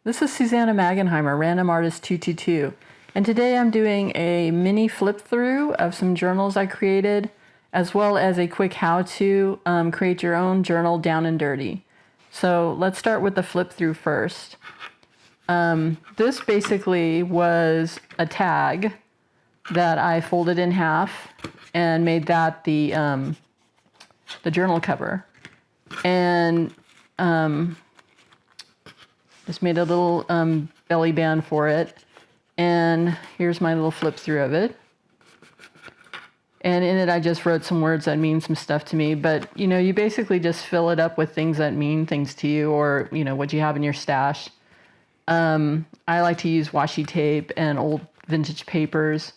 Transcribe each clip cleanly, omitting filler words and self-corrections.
This is Susana Magenheimer, Random Artist 222, and today I'm doing a mini flip through of some journals I created, as well as a quick how to create your own journal down and dirty. So let's start with the flip through first. This basically was a tag that I folded in half and made that the journal cover, and just made a little belly band for it, and here's my little flip through of it. And in it I just wrote some words that mean some stuff to me, but you basically just fill it up with things that mean things to you, or what you have in your stash. I like to use washi tape and old vintage papers.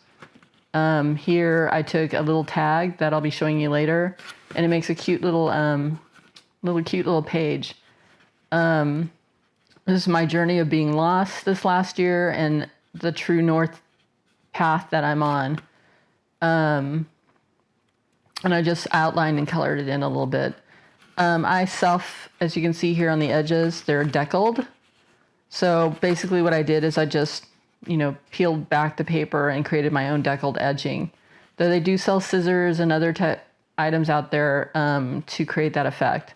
Here I took a little tag that I'll be showing you later, and it makes a cute little page. This is my journey of being lost this last year and the true north path that I'm on. And I just outlined and colored it in a little bit. As you can see here on the edges, they're deckled. So basically what I did is I just, peeled back the paper and created my own deckled edging. Though they do sell scissors and other items out there to create that effect.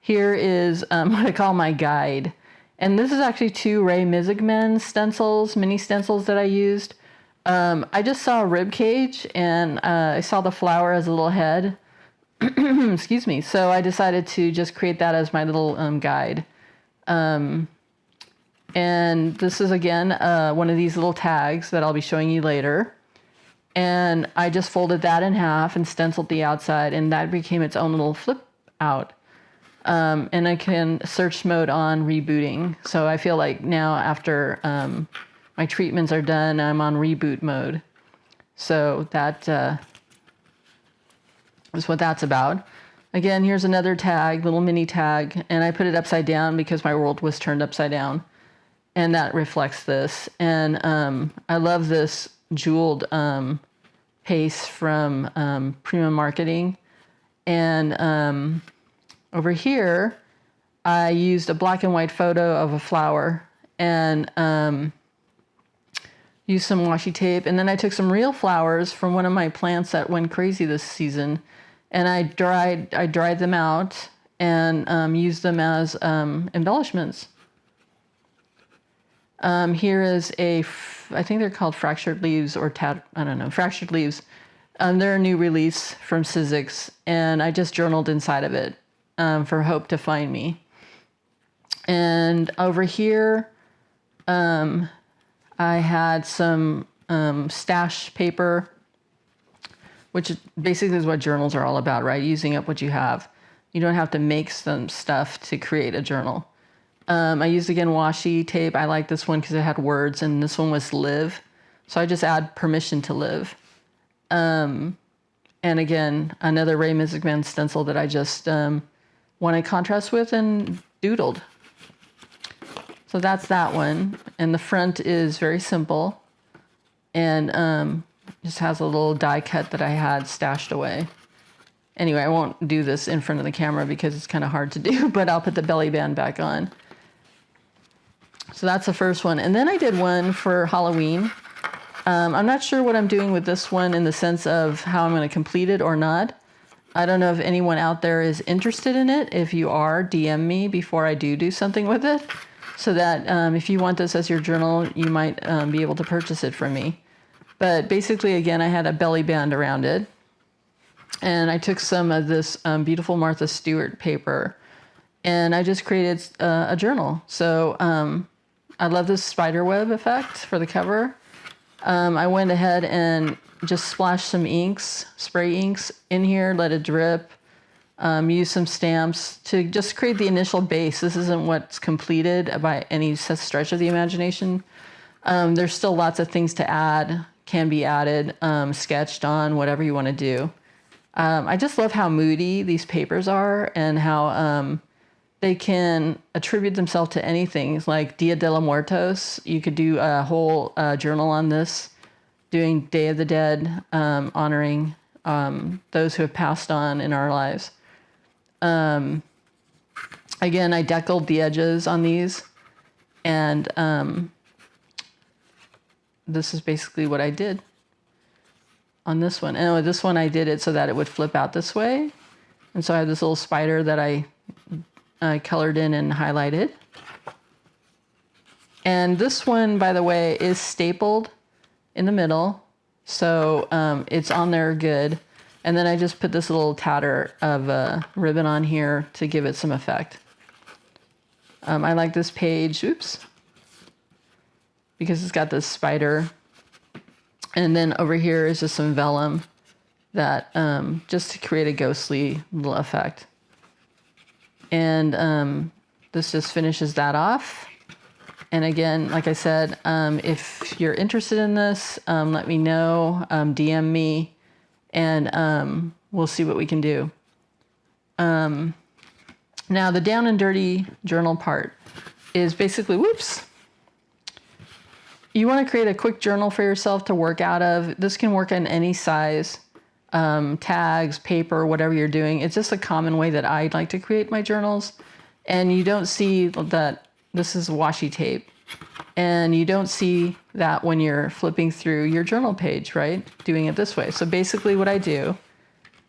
Here is what I call my guide. And this is actually 2 Ray Mizigman stencils, mini stencils that I used. I just saw a rib cage and I saw the flower as a little head. Excuse me. So I decided to just create that as my little guide. And this is again one of these little tags that I'll be showing you later. And I just folded that in half and stenciled the outside, and that became its own little flip out. And I can search mode on rebooting. So I feel like now after my treatments are done, I'm on reboot mode. So that is what that's about. Again, here's another tag, little mini tag, and I put it upside down because my world was turned upside down. And that reflects this. And I love this jeweled paste from Prima Marketing. And over here, I used a black and white photo of a flower and used some washi tape. And then I took some real flowers from one of my plants that went crazy this season, and I dried them out and used them as embellishments. Here is I think they're called fractured leaves or fractured leaves. They're a new release from Sizzix, and I just journaled inside of it. For hope to find me. And over here, I had some stash paper, which basically is what journals are all about, right? Using up what you have. You don't have to make some stuff to create a journal. I used, again, washi tape. I like this one because it had words, and this one was live. So I just add permission to live. And again, another Ray Mizigman stencil that I just wanted contrast with and doodled. So that's that one. And the front is very simple and just has a little die cut that I had stashed away. Anyway, I won't do this in front of the camera because it's kind of hard to do, but I'll put the belly band back on. So that's the first one. And then I did one for Halloween. I'm not sure what I'm doing with this one in the sense of how I'm going to complete it or not. I don't know if anyone out there is interested in it. If you are, DM me before I do something with it, so that if you want this as your journal, you might be able to purchase it from me. But basically, again, I had a belly band around it, and I took some of this beautiful Martha Stewart paper, and I just created a journal. So I love this spider web effect for the cover. I went ahead and just splashed some spray inks in here, let it drip, use some stamps to just create the initial base. This isn't what's completed by any stretch of the imagination. There's still lots of things to add, can be added, sketched on, whatever you want to do. I just love how moody these papers are and how they can attribute themselves to anything. It's like Dia de los Muertos. You could do a whole journal on this, doing Day of the Dead, honoring those who have passed on in our lives. Again, I deckled the edges on these. And this is basically what I did on this one. And with this one, I did it so that it would flip out this way. And so I have this little spider that I colored in and highlighted. And this one, by the way, is stapled in the middle. So it's on there good. And then I just put this little tatter of ribbon on here to give it some effect. I like this page, because it's got this spider. And then over here is just some vellum that just to create a ghostly little effect. And this just finishes that off. And again, like I said, if you're interested in this, let me know, DM me, and we'll see what we can do. Now, the down and dirty journal part is basically, you want to create a quick journal for yourself to work out of. This can work in any size, tags, paper, whatever you're doing. It's just a common way that I like to create my journals. And you don't see that this is washi tape. And you don't see that when you're flipping through your journal page, right? Doing it this way. So basically what I do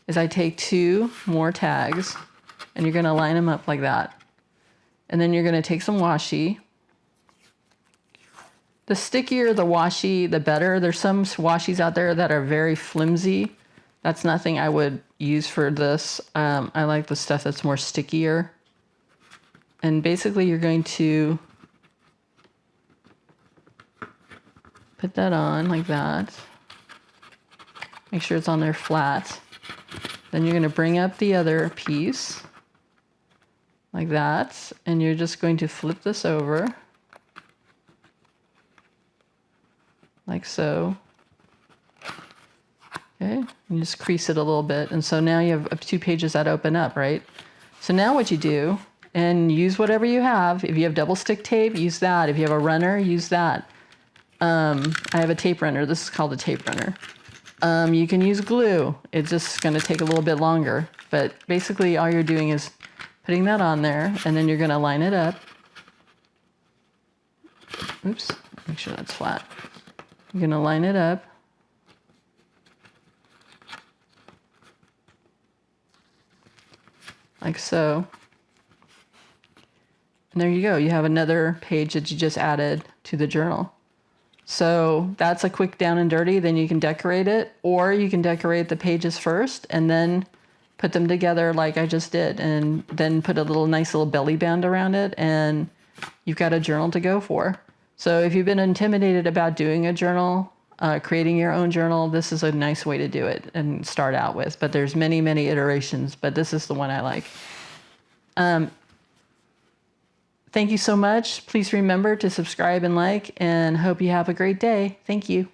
is I take 2 more tags, and you're going to line them up like that. And then you're going to take some washi. The stickier the washi, the better. There's some washis out there that are very flimsy. That's nothing I would use for this. I like the stuff that's more stickier. And basically you're going to put that on like that. Make sure it's on there flat. Then you're going to bring up the other piece like that. And you're just going to flip this over like so. Okay, and just crease it a little bit. And so now you have 2 pages that open up, right? So now what you do, and use whatever you have. If you have double stick tape, use that. If you have a runner, use that. I have a tape runner. This is called a tape runner. You can use glue. It's just going to take a little bit longer. But basically all you're doing is putting that on there, and then you're going to line it up. Oops, make sure that's flat. You're going to line it up. Like so. And there you go. You have another page that you just added to the journal. So that's a quick down and dirty. Then you can decorate it, or you can decorate the pages first and then put them together like I just did, and then put a nice little belly band around it, and you've got a journal to go for. So if you've been intimidated about doing a journal, creating your own journal, this is a nice way to do it and start out with. But there's many, many iterations, but this is the one I like. Thank you so much. Please remember to subscribe and like, and hope you have a great day. Thank you.